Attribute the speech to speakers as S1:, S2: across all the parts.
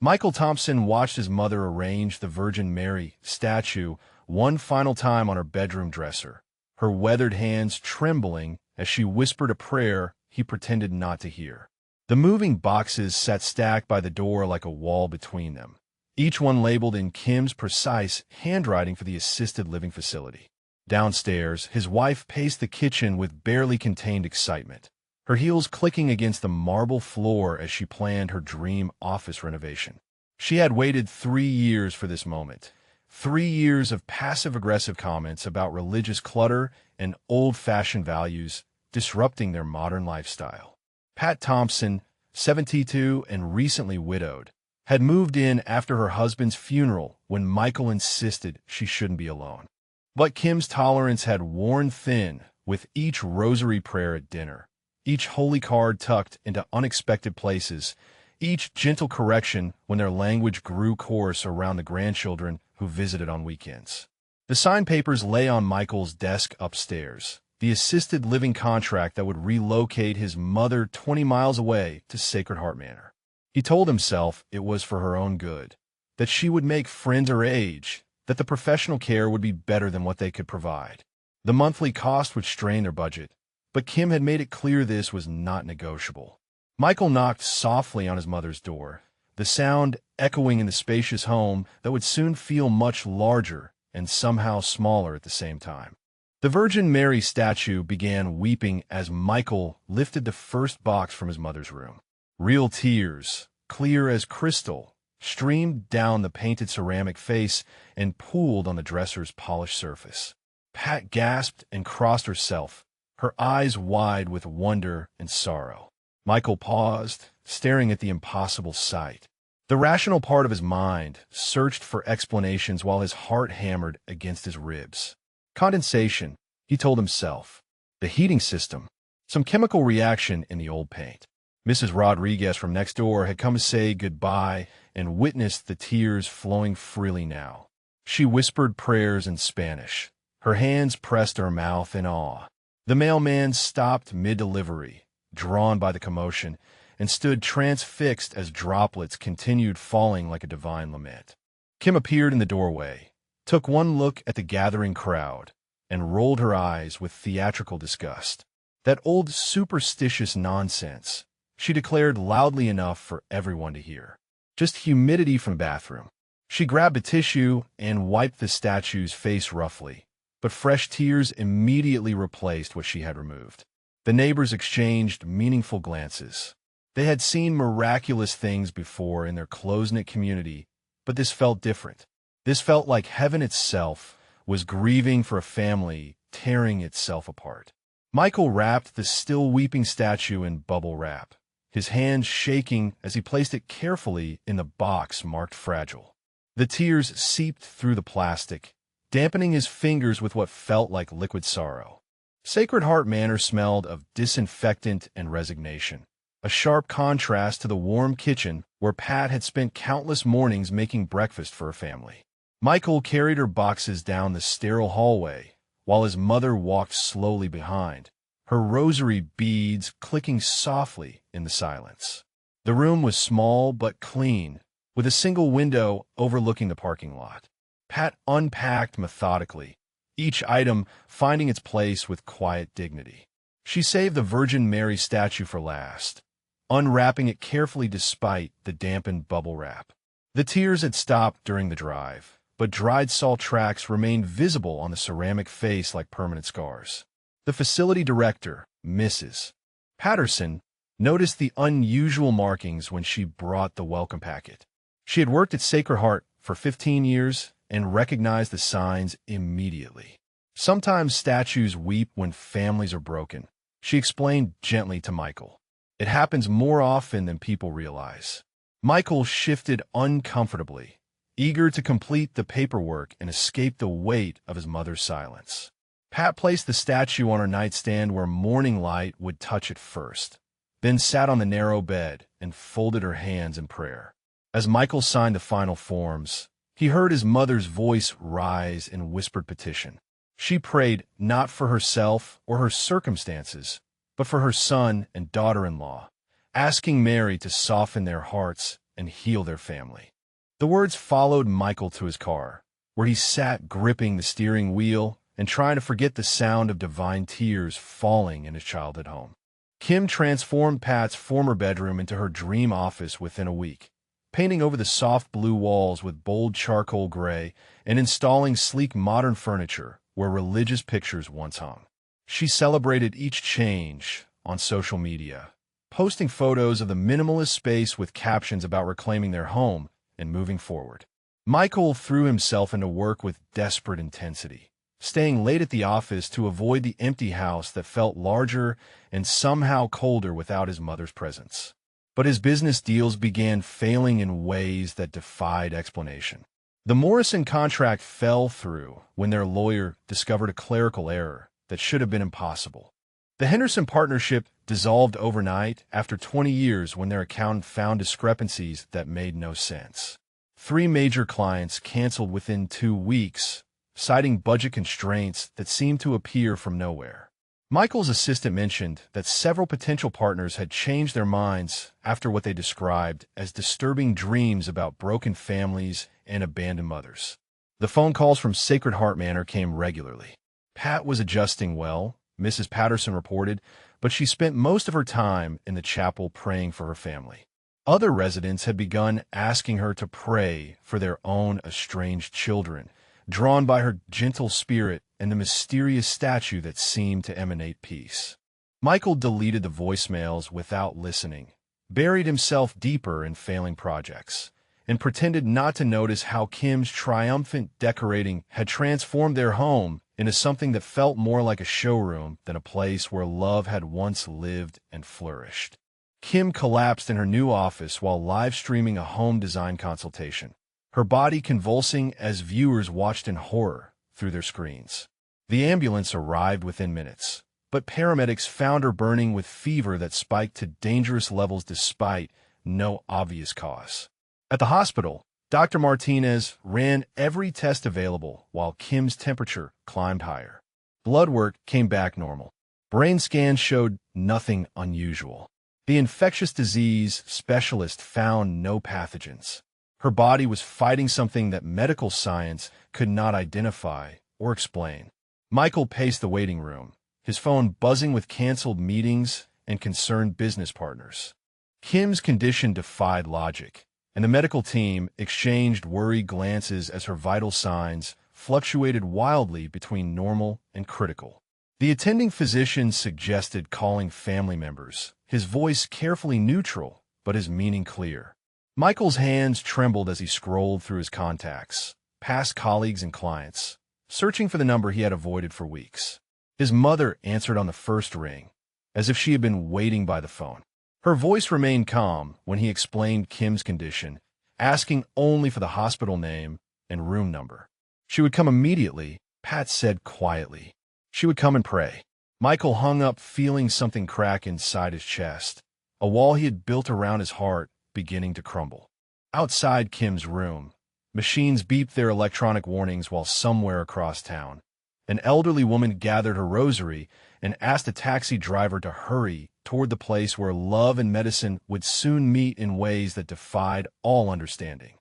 S1: Michael Thompson watched his mother arrange the Virgin Mary statue one final time on her bedroom dresser, her weathered hands trembling as she whispered a prayer he pretended not to hear. The moving boxes sat stacked by the door like a wall between them, each one labeled in Kim's precise handwriting for the assisted living facility. Downstairs, his wife paced the kitchen with barely contained excitement, her heels clicking against the marble floor as she planned her dream office renovation. She had waited 3 years for this moment. 3 years of passive-aggressive comments about religious clutter and old-fashioned values disrupting their modern lifestyle. Pat Thompson, 72 and recently widowed, had moved in after her husband's funeral when Michael insisted she shouldn't be alone. But Kim's tolerance had worn thin with each rosary prayer at dinner, each holy card tucked into unexpected places, each gentle correction when their language grew coarse around the grandchildren who visited on weekends. The signed papers lay on Michael's desk upstairs, the assisted living contract that would relocate his mother 20 miles away to Sacred Heart Manor. He told himself it was for her own good, that she would make friends her age, that the professional care would be better than what they could provide. The monthly cost would strain their budget, but Kim had made it clear this was not negotiable. Michael knocked softly on his mother's door, the sound echoing in the spacious home that would soon feel much larger and somehow smaller at the same time. The Virgin Mary statue began weeping as Michael lifted the first box from his mother's room. Real tears, clear as crystal, streamed down the painted ceramic face and pooled on the dresser's polished surface. Pat gasped and crossed herself, her eyes wide with wonder and sorrow. Michael paused, staring at the impossible sight. The rational part of his mind searched for explanations while his heart hammered against his ribs. Condensation, he told himself. The heating system. Some chemical reaction in the old paint. Mrs. Rodriguez from next door had come to say goodbye and witnessed the tears flowing freely now. She whispered prayers in Spanish, her hands pressed to her mouth in awe. The mailman stopped mid-delivery, drawn by the commotion, and stood transfixed as droplets continued falling like a divine lament. Kim appeared in the doorway, took one look at the gathering crowd, and rolled her eyes with theatrical disgust. That old superstitious nonsense, she declared loudly enough for everyone to hear. Just humidity from the bathroom. She grabbed a tissue and wiped the statue's face roughly, but fresh tears immediately replaced what she had removed. The neighbors exchanged meaningful glances. They had seen miraculous things before in their close-knit community, but this felt different. This felt like heaven itself was grieving for a family tearing itself apart. Michael wrapped the still weeping statue in bubble wrap, his hands shaking as he placed it carefully in the box marked fragile. The tears seeped through the plastic, dampening his fingers with what felt like liquid sorrow. Sacred Heart Manor smelled of disinfectant and resignation, a sharp contrast to the warm kitchen where Pat had spent countless mornings making breakfast for her family. Michael carried her boxes down the sterile hallway, while his mother walked slowly behind, her rosary beads clicking softly in the silence. The room was small but clean, with a single window overlooking the parking lot. Pat unpacked methodically, each item finding its place with quiet dignity. She saved the Virgin Mary statue for last, unwrapping it carefully despite the dampened bubble wrap. The tears had stopped during the drive, but dried salt tracks remained visible on the ceramic face like permanent scars. The facility director, Mrs. Patterson, noticed the unusual markings when she brought the welcome packet. She had worked at Sacred Heart for 15 years and recognized the signs immediately. Sometimes statues weep when families are broken, she explained gently to Michael. It happens more often than people realize. Michael shifted uncomfortably, eager to complete the paperwork and escape the weight of his mother's silence. Pat placed the statue on her nightstand where morning light would touch it first, then sat on the narrow bed and folded her hands in prayer. As Michael signed the final forms, he heard his mother's voice rise in whispered petition. She prayed not for herself or her circumstances, but for her son and daughter-in-law, asking Mary to soften their hearts and heal their family. The words followed Michael to his car, where he sat gripping the steering wheel and trying to forget the sound of divine tears falling in his childhood home. Kim transformed Pat's former bedroom into her dream office within a week, painting over the soft blue walls with bold charcoal gray and installing sleek modern furniture where religious pictures once hung. She celebrated each change on social media, posting photos of the minimalist space with captions about reclaiming their home and moving forward. Michael threw himself into work with desperate intensity, staying late at the office to avoid the empty house that felt larger and somehow colder without his mother's presence. But his business deals began failing in ways that defied explanation. The Morrison contract fell through when their lawyer discovered a clerical error that should have been impossible. The Henderson partnership dissolved overnight after 20 years when their accountant found discrepancies that made no sense. 3 major clients canceled within 2 weeks, citing budget constraints that seemed to appear from nowhere. Michael's assistant mentioned that several potential partners had changed their minds after what they described as disturbing dreams about broken families and abandoned mothers. The phone calls from Sacred Heart Manor came regularly. Pat was adjusting well, Mrs. Patterson reported, but she spent most of her time in the chapel praying for her family. Other residents had begun asking her to pray for their own estranged children, drawn by her gentle spirit and the mysterious statue that seemed to emanate peace. Michael deleted the voicemails without listening, buried himself deeper in failing projects, and pretended not to notice how Kim's triumphant decorating had transformed their home into something that felt more like a showroom than a place where love had once lived and flourished. Kim collapsed in her new office while live streaming a home design consultation, her body convulsing as viewers watched in horror through their screens. The ambulance arrived within minutes, but paramedics found her burning with fever that spiked to dangerous levels despite no obvious cause. At the hospital, Dr. Martinez ran every test available while Kim's temperature climbed higher. Blood work came back normal. Brain scans showed nothing unusual. The infectious disease specialist found no pathogens. Her body was fighting something that medical science could not identify or explain. Michael paced the waiting room, his phone buzzing with canceled meetings and concerned business partners. Kim's condition defied logic, and the medical team exchanged worried glances as her vital signs fluctuated wildly between normal and critical. The attending physician suggested calling family members, his voice carefully neutral, but his meaning clear. Michael's hands trembled as he scrolled through his contacts, past colleagues and clients, searching for the number he had avoided for weeks. His mother answered on the first ring, as if she had been waiting by the phone. Her voice remained calm when he explained Kim's condition, asking only for the hospital name and room number. She would come immediately, Pat said quietly. She would come and pray. Michael hung up, feeling something crack inside his chest, a wall he had built around his heart beginning to crumble. Outside Kim's room, machines beeped their electronic warnings while somewhere across town, an elderly woman gathered her rosary and asked a taxi driver to hurry toward the place where love and medicine would soon meet in ways that defied all understanding.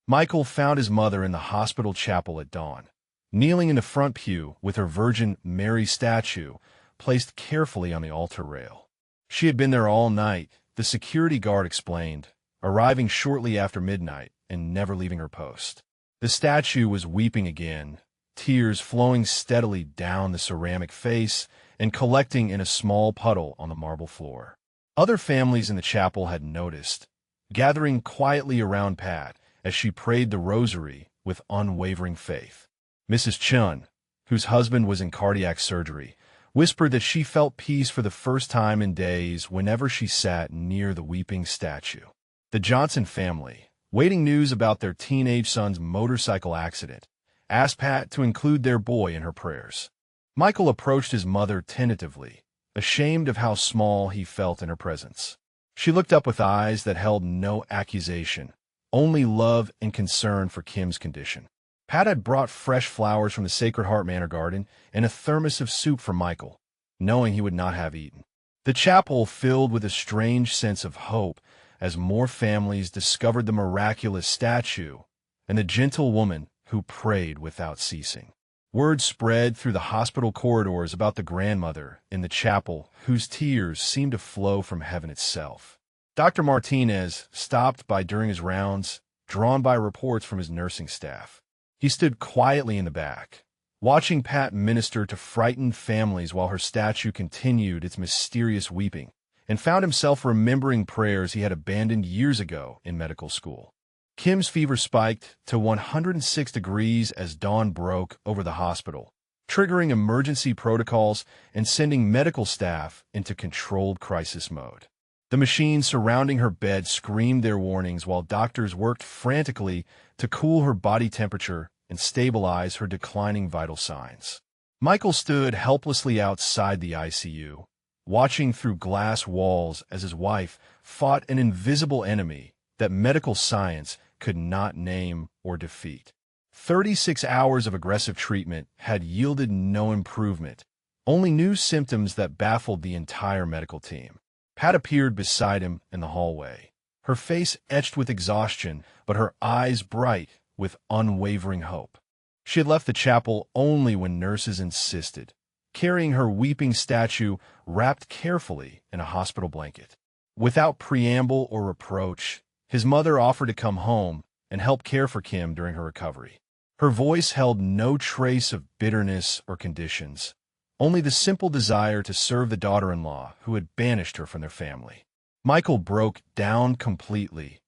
S1: Michael found his mother in the hospital chapel at dawn, kneeling in the front pew with her Virgin Mary statue placed carefully on the altar rail. She had been there all night, the security guard explained, arriving shortly after midnight and never leaving her post. The statue was weeping again, tears flowing steadily down the ceramic face and collecting in a small puddle on the marble floor. Other families in the chapel had noticed, gathering quietly around Pat as she prayed the rosary with unwavering faith. Mrs. Chun, whose husband was in cardiac surgery, whispered that she felt peace for the first time in days whenever she sat near the weeping statue. The Johnson family, waiting news about their teenage son's motorcycle accident, asked Pat to include their boy in her prayers. Michael approached his mother tentatively, ashamed of how small he felt in her presence. She looked up with eyes that held no accusation, only love and concern for Kim's condition. Pat had brought fresh flowers from the Sacred Heart Manor garden and a thermos of soup for Michael, knowing he would not have eaten. The chapel filled with a strange sense of hope as more families discovered the miraculous statue and the gentle woman who prayed without ceasing. Word spread through the hospital corridors about the grandmother in the chapel whose tears seemed to flow from heaven itself. Dr. Martinez stopped by during his rounds, drawn by reports from his nursing staff. He stood quietly in the back, watching Pat minister to frightened families while her statue continued its mysterious weeping, and found himself remembering prayers he had abandoned years ago in medical school. Kim's fever spiked to 106 degrees as dawn broke over the hospital, triggering emergency protocols and sending medical staff into controlled crisis mode. The machines surrounding her bed screamed their warnings while doctors worked frantically to cool her body temperature and stabilize her declining vital signs. Michael stood helplessly outside the ICU, watching through glass walls as his wife fought an invisible enemy that medical science could not name or defeat. 36 hours of aggressive treatment had yielded no improvement, only new symptoms that baffled the entire medical team. Pat appeared beside him in the hallway, her face etched with exhaustion, but her eyes bright with unwavering hope. She had left the chapel only when nurses insisted, carrying her weeping statue wrapped carefully in a hospital blanket. Without preamble or reproach, his mother offered to come home and help care for Kim during her recovery. Her voice held no trace of bitterness or conditions, only the simple desire to serve the daughter-in-law who had banished her from their family. Michael broke down completely,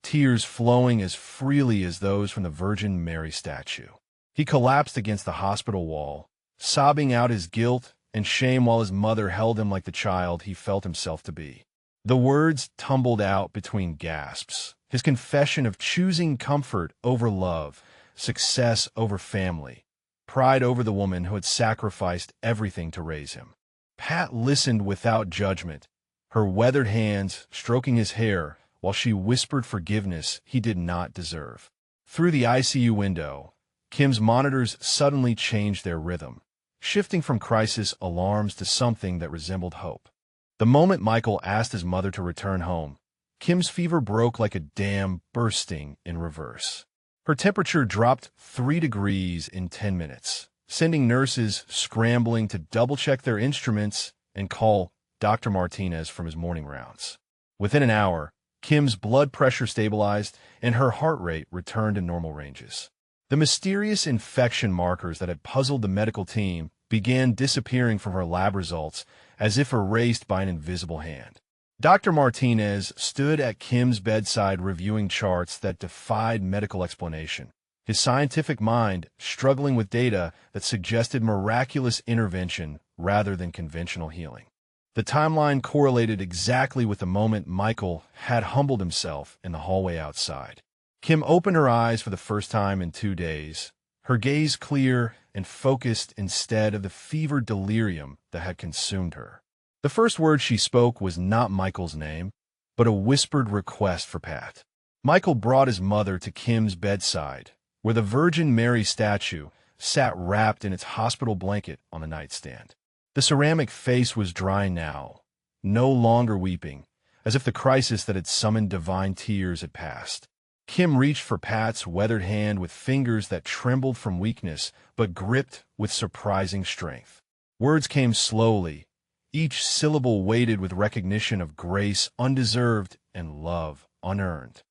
S1: tears flowing as freely as those from the Virgin Mary statue. He collapsed against the hospital wall, sobbing out his guilt and shame while his mother held him like the child he felt himself to be. The words tumbled out between gasps, his confession of choosing comfort over love, success over family, pride over the woman who had sacrificed everything to raise him. Pat listened without judgment, her weathered hands stroking his hair while she whispered forgiveness he did not deserve. Through the ICU window, Kim's monitors suddenly changed their rhythm, shifting from crisis alarms to something that resembled hope. The moment Michael asked his mother to return home, Kim's fever broke like a dam bursting in reverse. Her temperature dropped 3 degrees in 10 minutes, sending nurses scrambling to double-check their instruments and call Dr. Martinez from his morning rounds. Within an hour, Kim's blood pressure stabilized and her heart rate returned to normal ranges. The mysterious infection markers that had puzzled the medical team began disappearing from her lab results as if erased by an invisible hand. Dr. Martinez stood at Kim's bedside reviewing charts that defied medical explanation, his scientific mind struggling with data that suggested miraculous intervention rather than conventional healing. The timeline correlated exactly with the moment Michael had humbled himself in the hallway outside. Kim opened her eyes for the first time in 2 days, her gaze clear and focused instead of the fevered delirium that had consumed her. The first word she spoke was not Michael's name, but a whispered request for Pat. Michael brought his mother to Kim's bedside, where the Virgin Mary statue sat wrapped in its hospital blanket on the nightstand. The ceramic face was dry now, no longer weeping, as if the crisis that had summoned divine tears had passed. Kim reached for Pat's weathered hand with fingers that trembled from weakness but gripped with surprising strength. Words came slowly, each syllable weighted with recognition of grace undeserved and love unearned.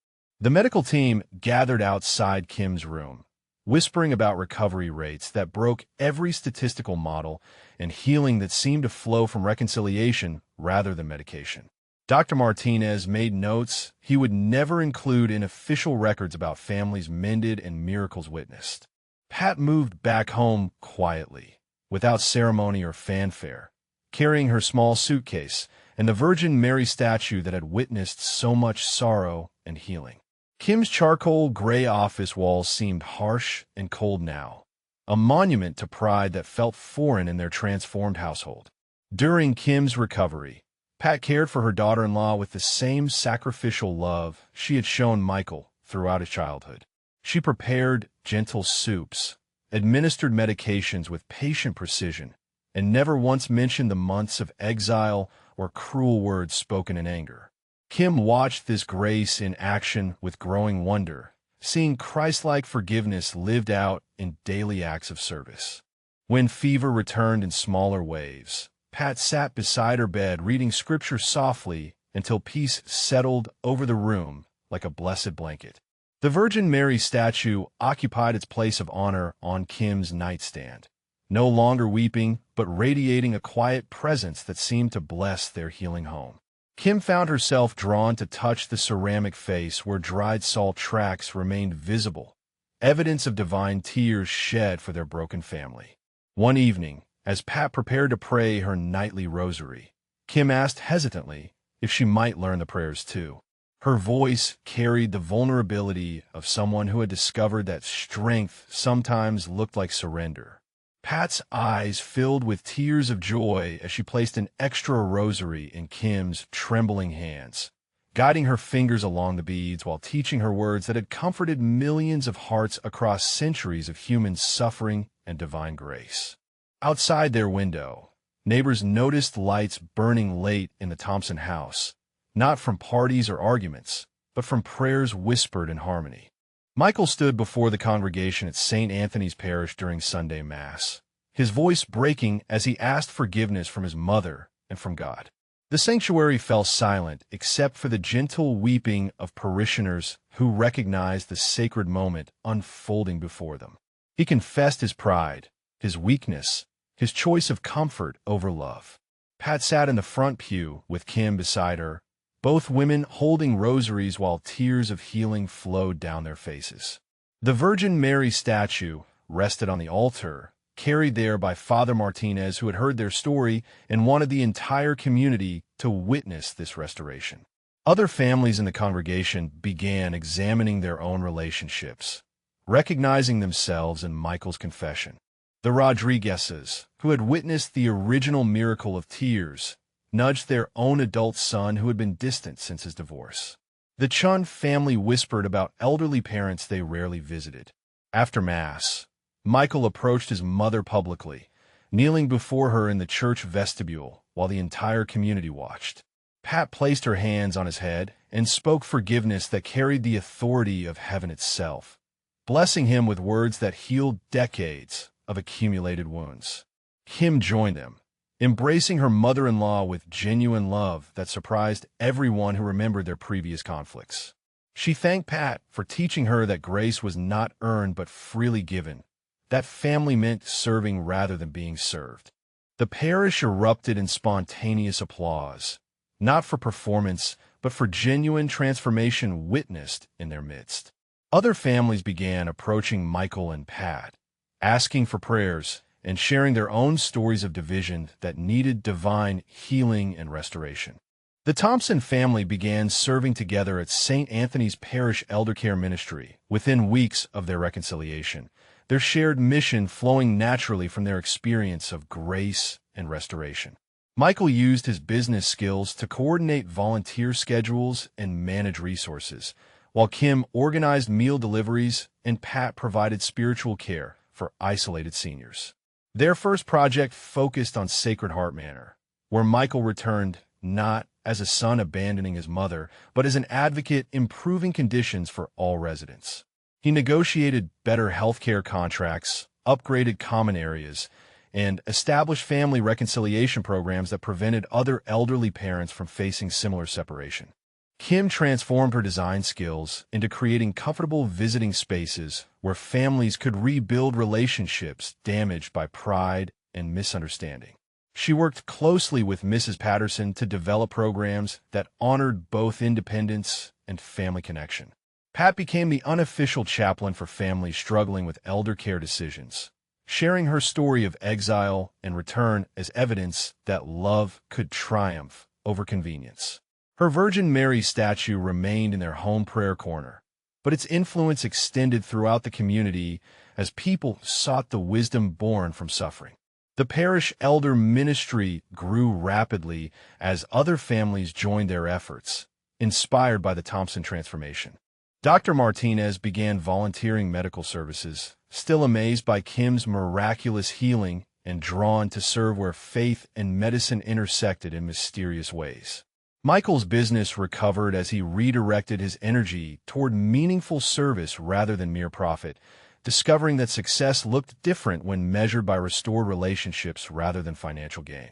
S1: The medical team gathered outside Kim's room, whispering about recovery rates that broke every statistical model and healing that seemed to flow from reconciliation rather than medication. Dr. Martinez made notes he would never include in official records about families mended and miracles witnessed. Pat moved back home quietly, without ceremony or fanfare, carrying her small suitcase and the Virgin Mary statue that had witnessed so much sorrow and healing. Kim's charcoal gray office walls seemed harsh and cold now, a monument to pride that felt foreign in their transformed household. During Kim's recovery, Pat cared for her daughter-in-law with the same sacrificial love she had shown Michael throughout his childhood. She prepared gentle soups, administered medications with patient precision, and never once mentioned the months of exile or cruel words spoken in anger. Kim watched this grace in action with growing wonder, seeing Christ-like forgiveness lived out in daily acts of service. When fever returned in smaller waves, Pat sat beside her bed reading scripture softly until peace settled over the room like a blessed blanket. The Virgin Mary statue occupied its place of honor on Kim's nightstand, no longer weeping, but radiating a quiet presence that seemed to bless their healing home. Kim found herself drawn to touch the ceramic face where dried salt tracks remained visible, evidence of divine tears shed for their broken family. One evening, as Pat prepared to pray her nightly rosary, Kim asked hesitantly if she might learn the prayers too. Her voice carried the vulnerability of someone who had discovered that strength sometimes looked like surrender. Pat's eyes filled with tears of joy as she placed an extra rosary in Kim's trembling hands, guiding her fingers along the beads while teaching her words that had comforted millions of hearts across centuries of human suffering and divine grace. Outside their window, neighbors noticed lights burning late in the Thompson house, not from parties or arguments, but from prayers whispered in harmony. Michael stood before the congregation at St. Anthony's Parish during Sunday Mass, his voice breaking as he asked forgiveness from his mother and from God. The sanctuary fell silent except for the gentle weeping of parishioners who recognized the sacred moment unfolding before them. He confessed his pride, his weakness, his choice of comfort over love. Pat sat in the front pew with Kim beside her, both women holding rosaries while tears of healing flowed down their faces. The Virgin Mary statue rested on the altar, carried there by Father Martinez, who had heard their story and wanted the entire community to witness this restoration. Other families in the congregation began examining their own relationships, recognizing themselves in Michael's confession. The Rodriguezes, who had witnessed the original miracle of tears, nudged their own adult son who had been distant since his divorce. The Chun family whispered about elderly parents they rarely visited. After Mass, Michael approached his mother publicly, kneeling before her in the church vestibule while the entire community watched. Pat placed her hands on his head and spoke forgiveness that carried the authority of heaven itself, blessing him with words that healed decades of accumulated wounds. Kim joined them, embracing her mother-in-law with genuine love that surprised everyone who remembered their previous conflicts. She thanked Pat for teaching her that grace was not earned but freely given, that family meant serving rather than being served. The parish erupted in spontaneous applause, not for performance, but for genuine transformation witnessed in their midst. Other families began approaching Michael and Pat, asking for prayers and sharing their own stories of division that needed divine healing and restoration. The Thompson family began serving together at St. Anthony's Parish Elder Care Ministry within weeks of their reconciliation, their shared mission flowing naturally from their experience of grace and restoration. Michael used his business skills to coordinate volunteer schedules and manage resources, while Kim organized meal deliveries and Pat provided spiritual care for isolated seniors. Their first project focused on Sacred Heart Manor, where Michael returned not as a son abandoning his mother, but as an advocate improving conditions for all residents. He negotiated better healthcare contracts, upgraded common areas, and established family reconciliation programs that prevented other elderly parents from facing similar separation. Kim transformed her design skills into creating comfortable visiting spaces where families could rebuild relationships damaged by pride and misunderstanding. She worked closely with Mrs. Patterson to develop programs that honored both independence and family connection. Pat became the unofficial chaplain for families struggling with elder care decisions, sharing her story of exile and return as evidence that love could triumph over convenience. Her Virgin Mary statue remained in their home prayer corner, but its influence extended throughout the community as people sought the wisdom born from suffering. The parish elder ministry grew rapidly as other families joined their efforts, inspired by the Thompson transformation. Dr. Martinez began volunteering medical services, still amazed by Kim's miraculous healing and drawn to serve where faith and medicine intersected in mysterious ways. Michael's business recovered as he redirected his energy toward meaningful service rather than mere profit, discovering that success looked different when measured by restored relationships rather than financial gain.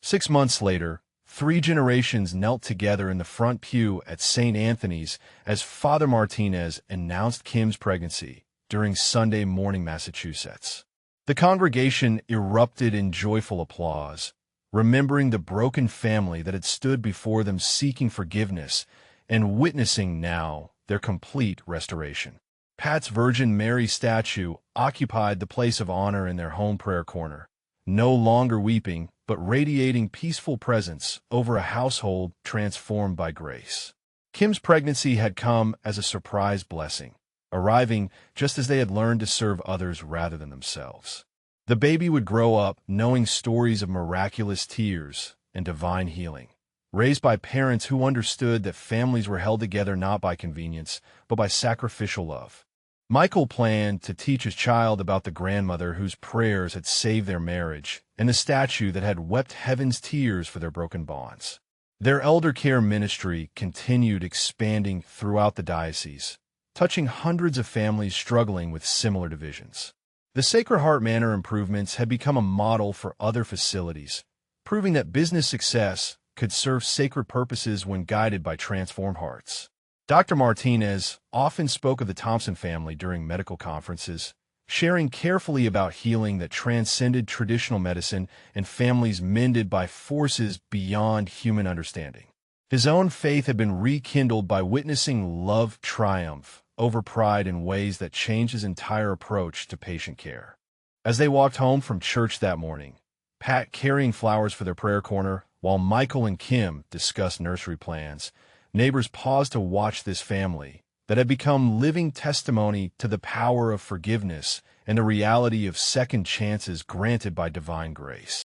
S1: 6 months later, 3 generations knelt together in the front pew at St. Anthony's as Father Martinez announced Kim's pregnancy during Sunday morning Massachusetts. The congregation erupted in joyful applause, remembering the broken family that had stood before them seeking forgiveness and witnessing now their complete restoration. Pat's Virgin Mary statue occupied the place of honor in their home prayer corner, no longer weeping, but radiating peaceful presence over a household transformed by grace. Kim's pregnancy had come as a surprise blessing, arriving just as they had learned to serve others rather than themselves. The baby would grow up knowing stories of miraculous tears and divine healing, raised by parents who understood that families were held together not by convenience, but by sacrificial love. Michael planned to teach his child about the grandmother whose prayers had saved their marriage and the statue that had wept heaven's tears for their broken bonds. Their elder care ministry continued expanding throughout the diocese, touching hundreds of families struggling with similar divisions. The Sacred Heart Manor improvements had become a model for other facilities, proving that business success could serve sacred purposes when guided by transformed hearts. Dr. Martinez often spoke of the Thompson family during medical conferences, sharing carefully about healing that transcended traditional medicine and families mended by forces beyond human understanding. His own faith had been rekindled by witnessing love triumph over pride in ways that changed his entire approach to patient care. As they walked home from church that morning, Pat carrying flowers for their prayer corner, while Michael and Kim discussed nursery plans, neighbors paused to watch this family that had become living testimony to the power of forgiveness and the reality of second chances granted by divine grace.